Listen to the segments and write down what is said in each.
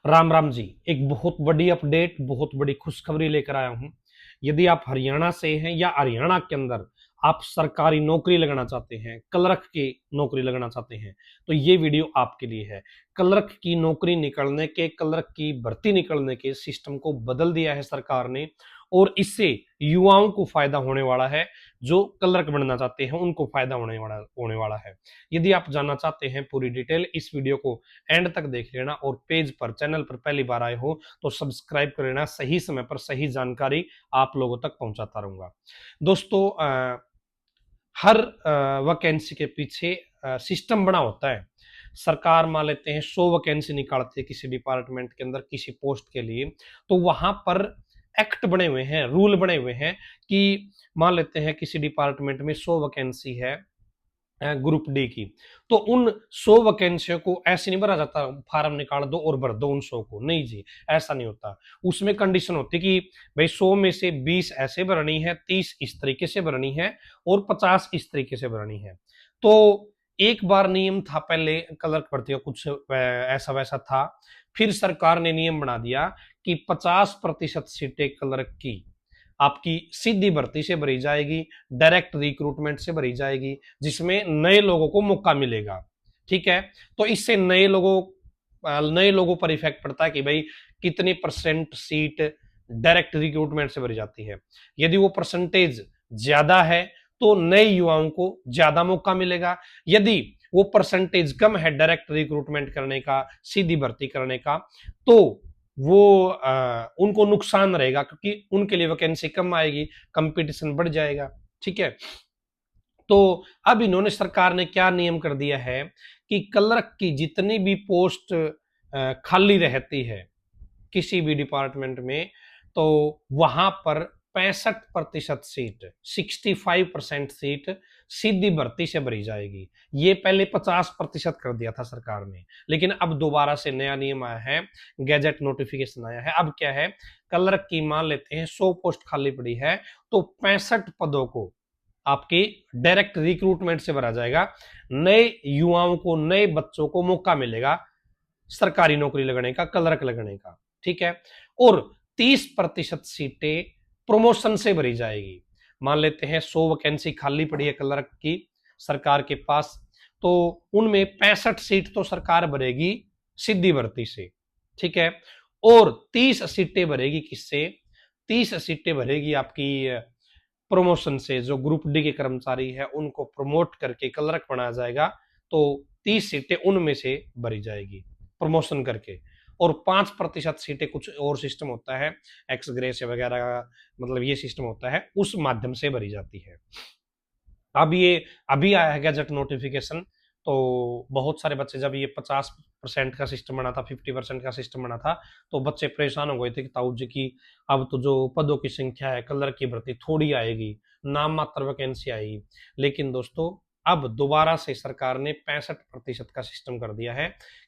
राम राम जी। एक बहुत बड़ी अपडेट, बहुत बड़ी खुशखबरी लेकर आया हूं। यदि आप हरियाणा से हैं या हरियाणा के अंदर आप सरकारी नौकरी लगाना चाहते हैं, क्लर्क की नौकरी लगाना चाहते हैं, तो ये वीडियो आपके लिए है। क्लर्क की नौकरी निकलने के, क्लर्क की भर्ती निकलने के सिस्टम को बदल दिया है सरकार ने, और इससे युवाओं को फायदा होने वाला है। जो क्लर्क बनना चाहते हैं उनको फायदा होने वाला है। यदि आप जानना चाहते हैं पूरी डिटेल, इस वीडियो को एंड तक देख लेना, और पेज पर, चैनल पर पहली बार आए हो तो सब्सक्राइब कर लेना। सही समय पर सही जानकारी आप लोगों तक पहुंचाता रहूंगा। दोस्तों, हर वैकेंसी के पीछे सिस्टम बना होता है। सरकार मान लेते हैं 100 वैकेंसी निकालती है किसी डिपार्टमेंट के अंदर किसी पोस्ट के लिए, तो वहां पर एक्ट बने हुए हैं, रूल बने हुए हैं कि मान लेते हैं किसी डिपार्टमेंट में 100 वैकेंसी है ग्रुप डी की, तो उन 100 वैकेंसियों को ऐसे नहीं भरा जाता फार्म निकाल दो और भर दो उन 100 को, नहीं जी, ऐसा नहीं होता। उसमें कंडीशन होती है कि भाई 100 में से 20 ऐसे भरनी है, 30 इस तरीके से भरनी है और 50 इस तरीके से भरनी है। तो एक बार नियम था पहले क्लर्क भर्ती का, कुछ ऐसा वैसा था। फिर सरकार ने नियम बना दिया कि 50% सीटें क्लर्क की आपकी सीधी भर्ती से भरी जाएगी, डायरेक्ट रिक्रूटमेंट से भरी जाएगी, जिसमें नए लोगों को मौका मिलेगा। ठीक है, तो इससे नए लोगों पर इफेक्ट पड़ता है कि भाई कितने परसेंट सीट डायरेक्ट रिक्रूटमेंट से भरी जाती है। यदि वो परसेंटेज ज्यादा है तो नए युवाओं को ज्यादा मौका मिलेगा। यदि वो परसेंटेज कम है डायरेक्ट रिक्रूटमेंट करने का, सीधी भर्ती करने का, तो वो उनको नुकसान रहेगा, क्योंकि उनके लिए वैकेंसी कम आएगी, कंपटीशन बढ़ जाएगा। ठीक है, तो अब इन्होंने, सरकार ने क्या नियम कर दिया है कि क्लर्क की जितनी भी पोस्ट खाली रहती है किसी भी डिपार्टमेंट में, तो वहां पर 65% सीट, 65% सीट सीधी भर्ती से भरी जाएगी। ये पहले 50% कर दिया था सरकार ने, लेकिन अब दोबारा से नया नियम आया है, गैजेट नोटिफिकेशन आया है। अब क्या है, क्लर्क की मान लेते हैं 100 पोस्ट खाली पड़ी है, तो 65 पदों को आपकी डायरेक्ट रिक्रूटमेंट से भरा जाएगा। नए युवाओं को, नए बच्चों को मौका मिलेगा सरकारी नौकरी लगने का, क्लर्क लगने का। ठीक है, और 30% सीटें प्रमोशन से भरी जाएगी। मान लेते हैं 100 वैकेंसी खाली पड़ी है क्लर्क की सरकार के पास, तो उनमें 65 सीट तो सरकार भरेगी सीधी भर्ती से। ठीक है, और 30 सीटें भरेगी किससे? 30 सीटें भरेगी आपकी प्रमोशन से। जो ग्रुप डी के कर्मचारी है उनको प्रमोट करके क्लर्क बनाया जाएगा, तो 30 सीटें उनमें से भरी जाएगी प्रमोशन करके। और 5% सीटें, कुछ और सिस्टम होता है एक्स ग्रेस वगैरह का, मतलब ये सिस्टम होता है, उस माध्यम से भरी जाती है। अब ये अभी आया है गैजेट नोटिफिकेशन, तो बहुत सारे बच्चे, जब ये 50% का सिस्टम बना था, 50% का सिस्टम बना था, तो बच्चे परेशान हो गए थे कि ताऊ जी की अब तो जो पदों की संख्या है, क्लर्क की भर्ती थोड़ी आएगी, नाम मात्र वैकेंसी आएगी। लेकिन दोस्तों, अब दोबारा से सरकार ने 65% का सिस्टम कर दिया है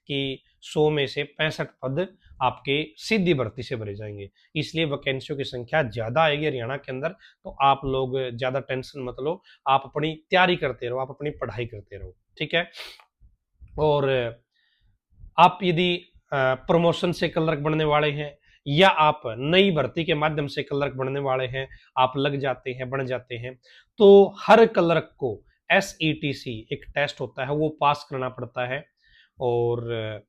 कि 100 में से 65 पद आपके सीधी भर्ती से भरे जाएंगे। इसलिए वैकेंसियों की संख्या ज्यादा आएगी हरियाणा के अंदर। तो आप लोग ज्यादा टेंशन मत लो, आप अपनी तैयारी करते रहो, आप अपनी पढ़ाई करते रहो। ठीक है, और आप यदि प्रमोशन से क्लर्क बनने वाले हैं या आप नई भर्ती के माध्यम से क्लर्क बनने वाले हैं, आप लग जाते हैं, बन जाते हैं, तो हर क्लर्क को SETC एक टेस्ट होता है, वो पास करना पड़ता है। और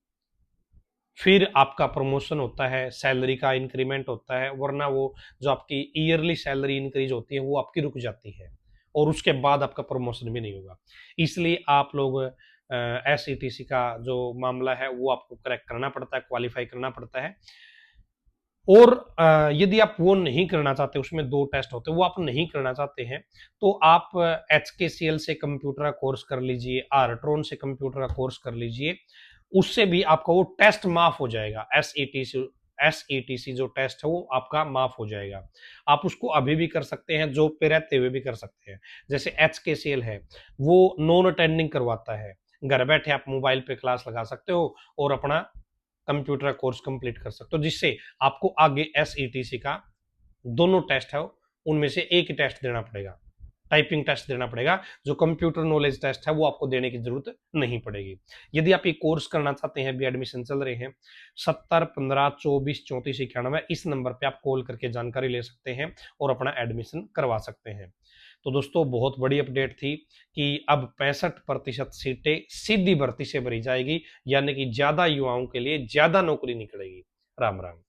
फिर आपका प्रमोशन होता है, सैलरी का इंक्रीमेंट होता है, वरना वो जो आपकी ईयरली सैलरी इंक्रीज होती है वो आपकी रुक जाती है, और उसके बाद आपका प्रमोशन भी नहीं होगा। इसलिए आप लोग SETC का जो मामला है वो आपको करेक्ट करना पड़ता है, क्वालिफाई करना पड़ता है। और यदि आप वो नहीं करना चाहते, उसमें 2 टेस्ट होते हैं, वो आप नहीं करना चाहते हैं, तो आप HKCL से कंप्यूटर का कोर्स कर लीजिए, आर्ट्रोन से कंप्यूटर का कोर्स कर लीजिए। उससे भी आपका वो टेस्ट माफ हो जाएगा। SETC जो टेस्ट है वो आपका माफ हो जाएगा। आप उसको अभी भी कर सकते हैं, जॉब पे रहते हुए भी कर सकते हैं। जैसे HKCL है, वो नॉन अटेंडिंग करवाता है, घर बैठे आप मोबाइल पे क्लास लगा सकते हो और अपना कंप्यूटर कोर्स कंप्लीट कर सकते हो, जिससे आपको आगे SETC का दोनों टेस्ट है उनमें से एक ही टेस्ट देना पड़ेगा। टाइपिंग टेस्ट देना पड़ेगा। जो कंप्यूटर नॉलेज टेस्ट है वो आपको देने की जरूरत नहीं पड़ेगी। यदि आप ये कोर्स करना चाहते हैं, अभी एडमिशन चल रहे हैं, 70 15 24 34 91 इस नंबर पे आप कॉल करके जानकारी ले सकते हैं और अपना एडमिशन करवा सकते हैं। तो दोस्तों बहुत बड़ी अपडेट थी कि अब 65% सीटें सीधी भर्ती से भरी जाएगी, यानी कि ज्यादा युवाओं के लिए ज्यादा नौकरी निकलेगी। राम राम।